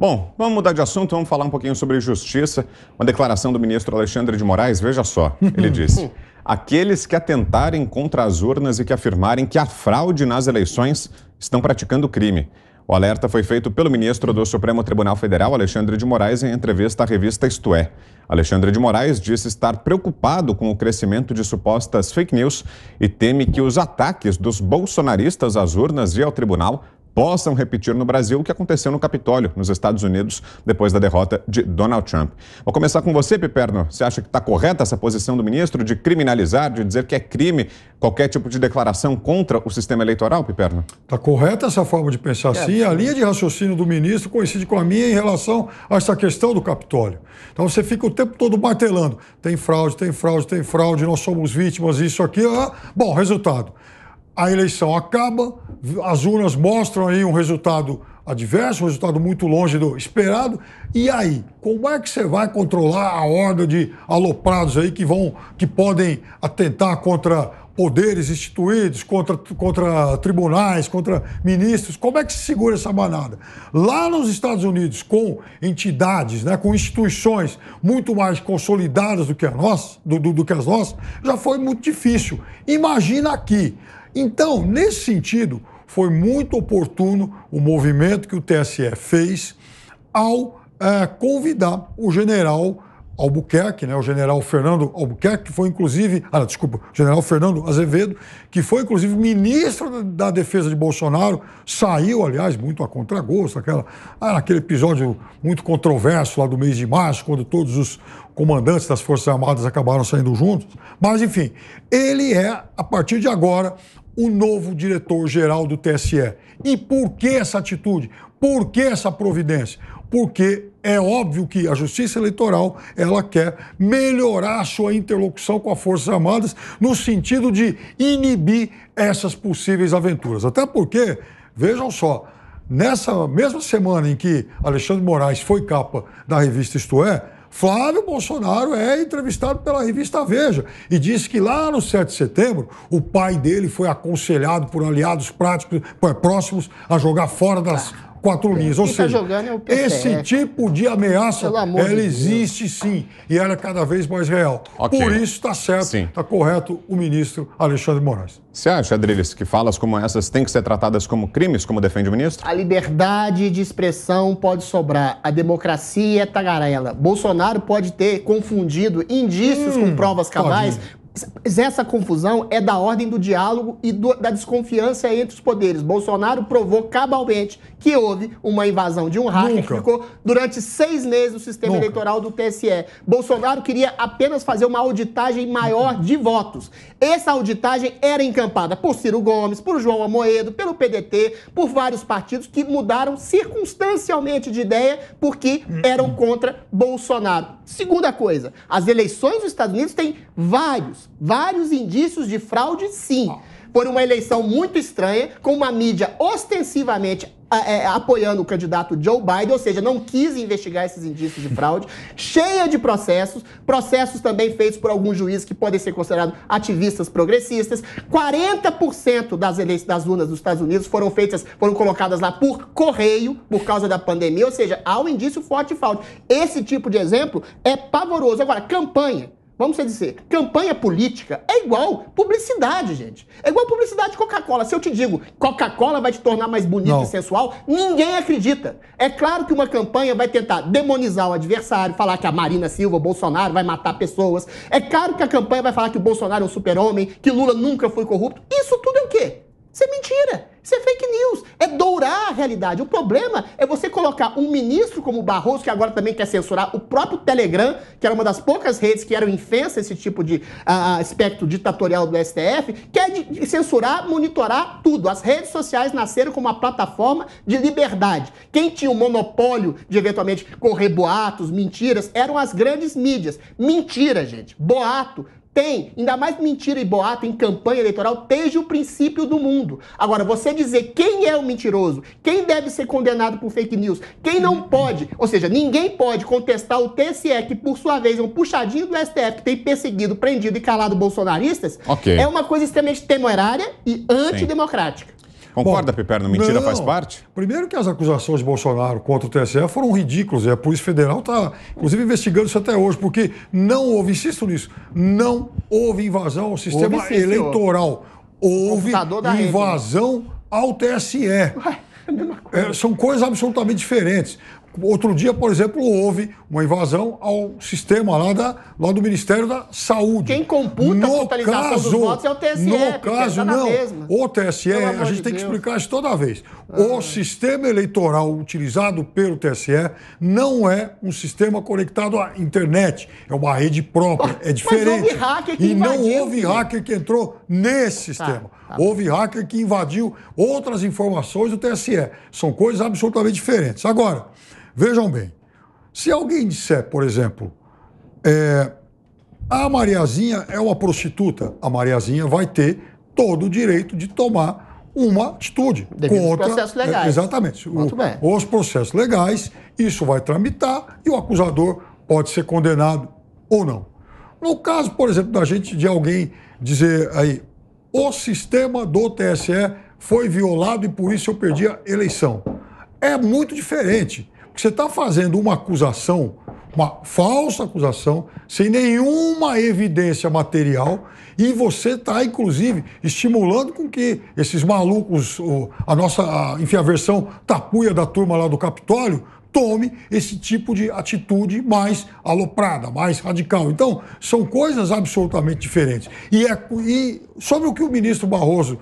Bom, vamos mudar de assunto, vamos falar um pouquinho sobre justiça. Uma declaração do ministro Alexandre de Moraes, veja só, ele disse: aqueles que atentarem contra as urnas e que afirmarem que há fraude nas eleições estão praticando crime. O alerta foi feito pelo ministro do Supremo Tribunal Federal, Alexandre de Moraes, em entrevista à revista Isto É. Alexandre de Moraes disse estar preocupado com o crescimento de supostas fake news e teme que os ataques dos bolsonaristas às urnas e ao tribunal possam repetir no Brasil o que aconteceu no Capitólio, nos Estados Unidos, depois da derrota de Donald Trump. Vou começar com você, Piperno. Você acha que está correta essa posição do ministro de criminalizar, de dizer que é crime qualquer tipo de declaração contra o sistema eleitoral, Piperno? Está correta essa forma de pensar assim. A linha de raciocínio do ministro coincide com a minha em relação a essa questão do Capitólio. Então você fica o tempo todo martelando. Tem fraude, tem fraude, tem fraude, nós somos vítimas, isso aqui. Bom, resultado. A eleição acaba, as urnas mostram aí um resultado adverso, um resultado muito longe do esperado. E aí, como é que você vai controlar a horda de aloprados aí que podem atentar contra poderes instituídos, contra tribunais, contra ministros? Como é que se segura essa manada? Lá nos Estados Unidos, com entidades, né, com instituições muito mais consolidadas do que as nossas, já foi muito difícil. Imagina aqui. Então, nesse sentido, foi muito oportuno o movimento que o TSE fez ao convidar o general Albuquerque, né, o general Fernando Albuquerque, que foi inclusive, o general Fernando Azevedo, que foi inclusive ministro da Defesa de Bolsonaro, saiu, aliás, muito a contragosto, aquele episódio muito controverso lá do mês de março, quando todos os comandantes das Forças Armadas acabaram saindo juntos. Mas, enfim, ele é, a partir de agora, o novo diretor-geral do TSE. E por que essa atitude? Por que essa providência? Porque é óbvio que a Justiça Eleitoral ela quer melhorar a sua interlocução com as Forças Armadas no sentido de inibir essas possíveis aventuras. Até porque, vejam só, nessa mesma semana em que Alexandre de Moraes foi capa da revista Isto É, Flávio Bolsonaro é entrevistado pela revista Veja e disse que lá no 7 de setembro o pai dele foi aconselhado por aliados próximos a jogar fora das quatro linhas. Ou seja, esse tipo de ameaça, ela existe sim, e ela é cada vez mais real. Por isso está certo, está correto o ministro Alexandre de Moraes. Você acha, Adriles, que falas como essas têm que ser tratadas como crimes, como defende o ministro? A liberdade de expressão pode sobrar, a democracia é tagarela. Bolsonaro pode ter confundido indícios com provas cabais. Mas essa confusão é da ordem do diálogo e da desconfiança entre os poderes. Bolsonaro provou cabalmente que houve uma invasão de um hacker que ficou durante 6 meses no sistema eleitoral do TSE. Bolsonaro queria apenas fazer uma auditagem maior de votos. Essa auditagem era encampada por Ciro Gomes, por João Amoedo, pelo PDT, por vários partidos que mudaram circunstancialmente de ideia porque eram contra Bolsonaro. Segunda coisa, as eleições dos Estados Unidos têm vários indícios de fraude, sim. Por uma eleição muito estranha, com uma mídia ostensivamente apoiando o candidato Joe Biden, ou seja, não quis investigar esses indícios de fraude, cheia de processos também feitos por alguns juízes que podem ser considerados ativistas progressistas. 40% das urnas dos Estados Unidos foram colocadas lá por correio, por causa da pandemia, ou seja, há um indício forte de fraude. Esse tipo de exemplo é pavoroso. Agora, campanha. Vamos dizer, campanha política é igual publicidade, gente. É igual publicidade de Coca-Cola. Se eu te digo Coca-Cola vai te tornar mais bonito e sensual, ninguém acredita. É claro que uma campanha vai tentar demonizar o adversário, falar que a Marina Silva, Bolsonaro, vai matar pessoas. É claro que a campanha vai falar que o Bolsonaro é um super-homem, que Lula nunca foi corrupto. Isso tudo é o quê? Isso é mentira. Isso é fake news. É dourar a realidade. O problema é você colocar um ministro como o Barroso, que agora também quer censurar o próprio Telegram, que era uma das poucas redes que eram infensas esse tipo de aspecto ditatorial do STF, quer censurar, monitorar tudo. As redes sociais nasceram como uma plataforma de liberdade. Quem tinha o monopólio de, eventualmente, correr boatos, mentiras, eram as grandes mídias. Mentira, gente. Boato. Tem, ainda mais mentira e boato em campanha eleitoral desde o princípio do mundo. Agora, você dizer quem é o mentiroso, quem deve ser condenado por fake news, quem não pode, ou seja, ninguém pode contestar o TSE, que por sua vez é um puxadinho do STF, que tem perseguido, prendido e calado bolsonaristas, é uma coisa extremamente temerária e antidemocrática. Concorda, Piperno? Mentira não. faz parte? Primeiro que as acusações de Bolsonaro contra o TSE foram ridículas. E a Polícia Federal está, inclusive, investigando isso até hoje, porque não houve, insisto nisso, não houve invasão ao sistema eleitoral. Houve invasão ao TSE. São coisas absolutamente diferentes. Outro dia, por exemplo, houve uma invasão ao sistema lá do Ministério da Saúde. Quem computa a totalização dos votos é o TSE. No caso, não. O TSE, a gente tem que explicar isso toda vez. O sistema eleitoral utilizado pelo TSE não é um sistema conectado à internet. É uma rede própria, é diferente. Mas houve hacker que invadiu. E não houve hacker que entrou nesse sistema. Houve hacker que invadiu outras informações do TSE. São coisas absolutamente diferentes. Agora, vejam bem, se alguém disser, por exemplo, a Mariazinha é uma prostituta, a Mariazinha vai ter todo o direito de tomar uma atitude contra os processos legais. Exatamente. Os processos legais, isso vai tramitar e o acusador pode ser condenado ou não. No caso, por exemplo, de alguém dizer aí, o sistema do TSE foi violado e por isso eu perdi a eleição. É muito diferente. Você está fazendo uma acusação, uma falsa acusação, sem nenhuma evidência material, e você está, inclusive, estimulando com que esses malucos, a versão tapuia da turma lá do Capitólio, tome esse tipo de atitude mais aloprada, mais radical. Então, são coisas absolutamente diferentes. E sobre o que o ministro Barroso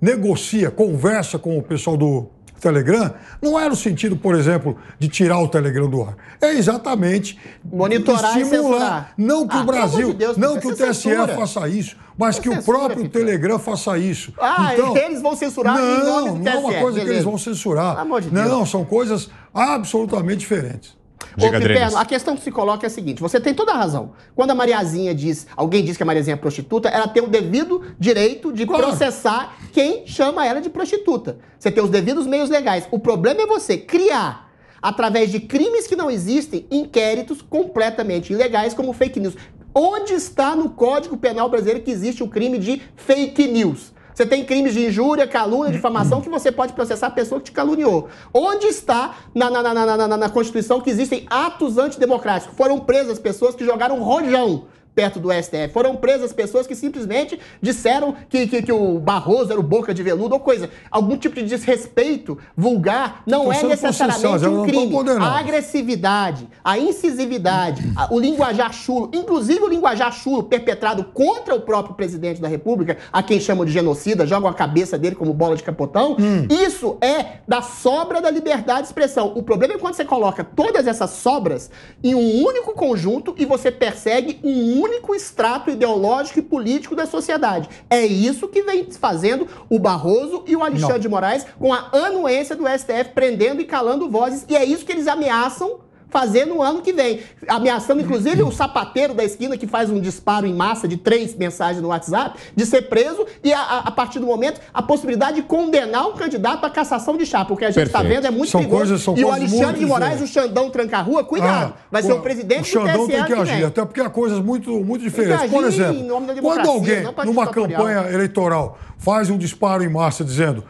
negocia, conversa com o pessoal do Telegram, não é no sentido, por exemplo, de tirar o Telegram do ar. É exatamente monitorar estimular. Não que o Brasil, Deus, não que o TSE faça isso, mas que o próprio Telegram faça isso. Então, eles vão censurar em nome do TSE. Não é uma coisa que eles vão censurar. Pelo amor de Deus. Não, são coisas absolutamente diferentes. Piperno, a questão que se coloca é a seguinte, você tem toda a razão. Quando a Mariazinha alguém diz que a Mariazinha é prostituta, ela tem o devido direito de processar quem chama ela de prostituta. Você tem os devidos meios legais. O problema é você criar, através de crimes que não existem, inquéritos completamente ilegais como fake news. Onde está no Código Penal brasileiro que existe o crime de fake news? Você tem crimes de injúria, calúnia, difamação que você pode processar a pessoa que te caluniou. Onde está na Constituição que existem atos antidemocráticos? Foram presas pessoas que jogaram rojão perto do STF. Foram presas pessoas que simplesmente disseram que o Barroso era o boca de veludo ou coisa. Algum tipo de desrespeito vulgar não é necessariamente um crime. A agressividade, a incisividade, o linguajar chulo, inclusive o linguajar chulo perpetrado contra o próprio presidente da República, a quem chamam de genocida, jogam a cabeça dele como bola de capotão, isso é da sobra da liberdade de expressão. O problema é quando você coloca todas essas sobras em um único conjunto e você persegue um único extrato ideológico e político da sociedade. É isso que vem fazendo o Barroso e o Alexandre de Moraes com a anuência do STF prendendo e calando vozes, e é isso que eles ameaçam fazer no ano que vem. Ameaçando, inclusive, o sapateiro da esquina que faz um disparo em massa de 3 mensagens no WhatsApp, de ser preso e, a partir do momento, a possibilidade de condenar um candidato à cassação de chapa. O que a gente está vendo é muito perigoso. E o Alexandre de Moraes, o Xandão tranca-rua, cuidado, vai ser o presidente do TSE. O Xandão tem que agir, até porque há coisas muito diferentes. Por exemplo, quando alguém, numa campanha eleitoral, faz um disparo em massa dizendo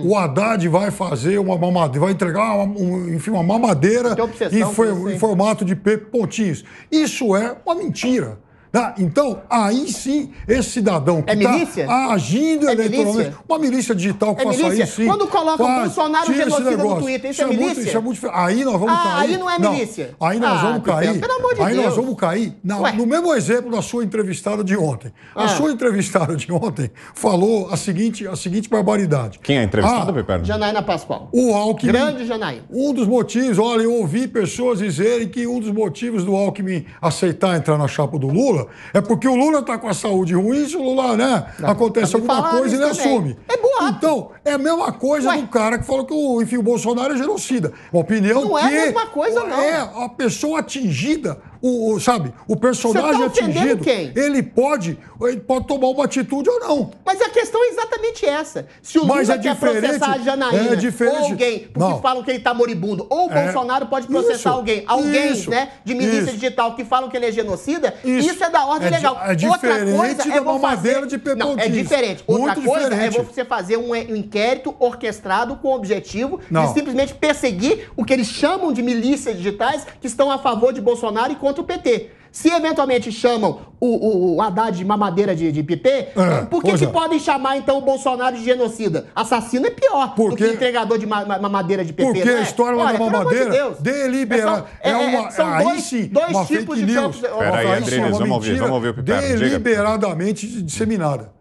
o Haddad vai fazer uma mamadeira, vai entregar uma mamadeira em formato de pontinhos. Isso é uma mentira. Então, aí sim, esse cidadão que está agindo eleitoralmente, uma milícia digital que faça isso, sim. Quando coloca o Bolsonaro genocida no Twitter, isso é milícia? Isso é muito diferente. Aí nós vamos cair. Aí não é milícia. Aí nós vamos cair. Pelo amor de Deus. Aí nós vamos cair no mesmo exemplo da sua entrevistada de ontem. A sua entrevistada de ontem falou a seguinte barbaridade. Quem é a entrevistada, Piperno? Janaína Pascoal. O Alckmin. Grande Janaína. Um dos motivos, olha, eu ouvi pessoas dizerem que um dos motivos do Alckmin aceitar entrar na chapa do Lula é porque o Lula está com a saúde ruim, se o Lula, acontece alguma coisa, ele assume. É boato. Então, é a mesma coisa do cara que falou que o Bolsonaro é genocida. Uma opinião não é a mesma coisa, não. É a pessoa atingida, sabe, o personagem Você tá ofendendo atingido, quem? ele pode tomar uma atitude ou não. Mas a questão é exatamente essa. Se o Lula quer processar a Janaína ou alguém porque falam que ele está moribundo, ou o Bolsonaro pode processar alguém né, de milícia digital que falam que ele é genocida, isso é da ordem legal. É diferente da mamadeira de Pepe Não, é diferente. Outra coisa é você fazer um inquérito orquestrado com o objetivo de simplesmente perseguir o que eles chamam de milícias digitais que estão a favor de Bolsonaro e contra o PT. Se eventualmente chamam o Haddad de mamadeira de PT, por que podem chamar então o Bolsonaro de genocida? Assassino é pior do que entregador de mamadeira de PT. Porque a história da mamadeira deliberada. São dois tipos de campos. Peraí, Adriles, vamos ouvir o Pepe. Deliberadamente disseminada.